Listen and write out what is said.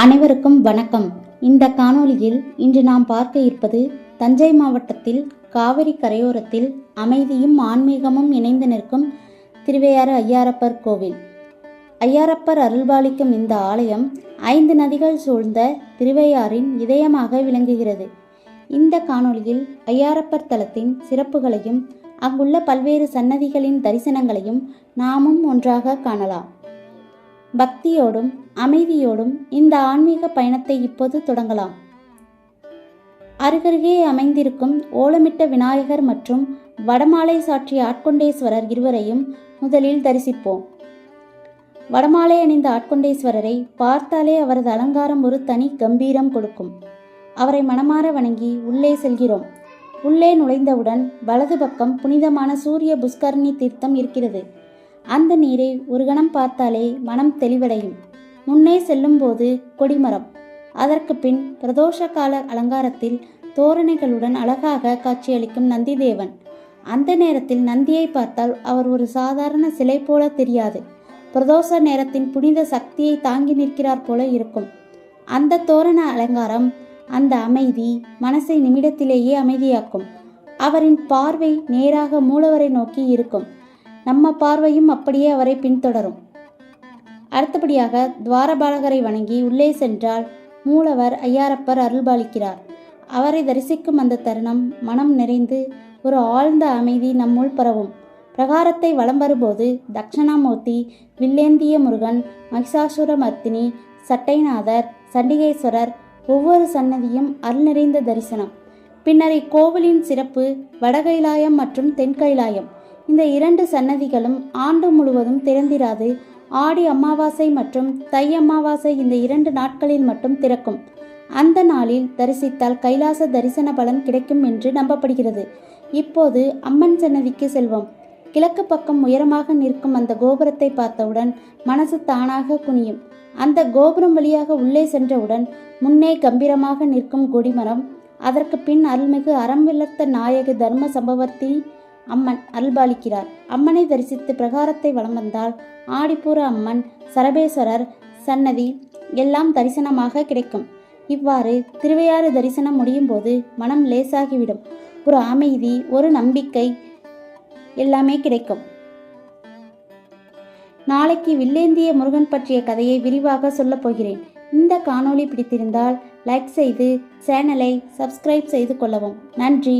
அனைவருக்கும் வணக்கம். இந்த காணொளியில் இன்று நாம் பார்க்க இருப்பது தஞ்சை மாவட்டத்தில் காவிரி கரையோரத்தில் அமைதியும் ஆன்மீகமும் இணைந்து நிற்கும் திருவையாறு ஐயாரப்பர் கோவில். ஐயாரப்பர் அருள்பாலிக்கும் இந்த ஆலயம் 5 நதிகள் சூழ்ந்த திருவையாறின் இதயமாக விளங்குகிறது. இந்த காணொளியில் ஐயாரப்பர் தலத்தின் சிறப்புகளையும் அங்குள்ள பல்வேறு சன்னதிகளின் தரிசனங்களையும் நாமும் ஒன்றாக காணலாம். பக்தியோடும் அமைதியோடும் இந்த ஆன்மீக பயணத்தை இப்போது தொடங்கலாம். அருகருகே அமைந்திருக்கும் ஓலமிட்ட விநாயகர் மற்றும் வடமாலை சாற்றிய ஆட்கொண்டேஸ்வரர் இருவரையும் முதலில் தரிசிப்போம். வடமாலை அணிந்த ஆட்கொண்டேஸ்வரரை பார்த்தாலே அவரது அலங்காரம் ஒரு தனி கம்பீரம் கொடுக்கும். அவரை மனமாற வணங்கி உள்ளே செல்கிறோம். உள்ளே நுழைந்தவுடன் வலது பக்கம் புனிதமான சூரிய புஷ்கரணி தீர்த்தம் இருக்கிறது. அந்த நீரை ஒரு கணம் பார்த்தாலே மனம் தெளிவடையும். முன்னே செல்லும்போது கொடிமரம், அதற்கு பின் பிரதோஷ கால அலங்காரத்தில் தோரணைகளுடன் அழகாக காட்சியளிக்கும் நந்திதேவன். அந்த நேரத்தில் நந்தியை பார்த்தால் அவர் ஒரு சாதாரண சிலை போல தெரியாது. பிரதோஷ நேரத்தின் புனித சக்தியை தாங்கி நிற்கிறார் போல இருக்கும். அந்த தோரண அலங்காரம், அந்த அமைதி மனசை நிமிடத்திலேயே அமைதியாக்கும். அவரின் பார்வை நேராக மூலவரை நோக்கி இருக்கும். நம்ம பார்வையும் அப்படியே அவரை பின்தொடரும். அடுத்தபடியாக துவாரபாலகரை வணங்கி உள்ளே சென்றால் மூலவர் ஐயாரப்பர் அருள்பாலிக்கிறார். அவரை தரிசிக்கும் அந்த தருணம் மனம் நிறைந்து ஒரு ஆழ்ந்த அமைதி நம்முள் பரவும். பிரகாரத்தை வலம் வரும்போது தட்சணாமூர்த்தி, வில்லேந்திய முருகன், மகிஷாசுரமர்த்தினி, சட்டைநாதர், சண்டிகேஸ்வரர் ஒவ்வொரு சன்னதியும் அருள் நிறைந்த தரிசனம். பின்னர் இக்கோவிலின் சிறப்பு வடகைலாயம் மற்றும் தென்கைலாயம். இந்த 2 சன்னதிகளும் ஆண்டு முழுவதும் திறந்திராது. ஆடி அமாவாசை மற்றும் தை அமாவாசை இந்த 2 நாட்களில் மட்டும் திறக்கும். அந்த நாளில் தரிசித்தால் கைலாச தரிசன பலன் கிடைக்கும் என்று நம்பப்படுகிறது. இப்போது அம்மன் சன்னதிக்கு செல்வோம். கிழக்கு பக்கம் உயரமாக நிற்கும் அந்த கோபுரத்தை பார்த்தவுடன் மனசு தானாக குனியும். அந்த கோபுரம் வழியாக உள்ளே சென்றவுடன் முன்னே கம்பீரமாக நிற்கும் கொடிமரம், அதற்கு பின் அருள்மிகு அறம் வளர்த்த நாயகி தர்ம சம்பவர்த்தி அம்மன் அருள்பாலிக்கிறார். அம்மனை தரிசித்து பிரகாரத்தை வலம் வந்தால் ஆடிப்பூர அம்மன், சரபேஸ்வரர் சன்னதி எல்லாம் தரிசனமாக கிடைக்கும். இவ்வாறு திருவையாறு தரிசனம் முடியும் போது மனம் லேசாகிவிடும். ஒரு அமைதி, ஒரு நம்பிக்கை எல்லாமே கிடைக்கும். நாளைக்கு வில்லேந்திய முருகன் பற்றிய கதையை விரிவாக சொல்லப் போகிறேன். இந்த காணொளி பிடித்திருந்தால் லைக் செய்து சேனலை சப்ஸ்கிரைப் செய்து கொள்ளவும். நன்றி.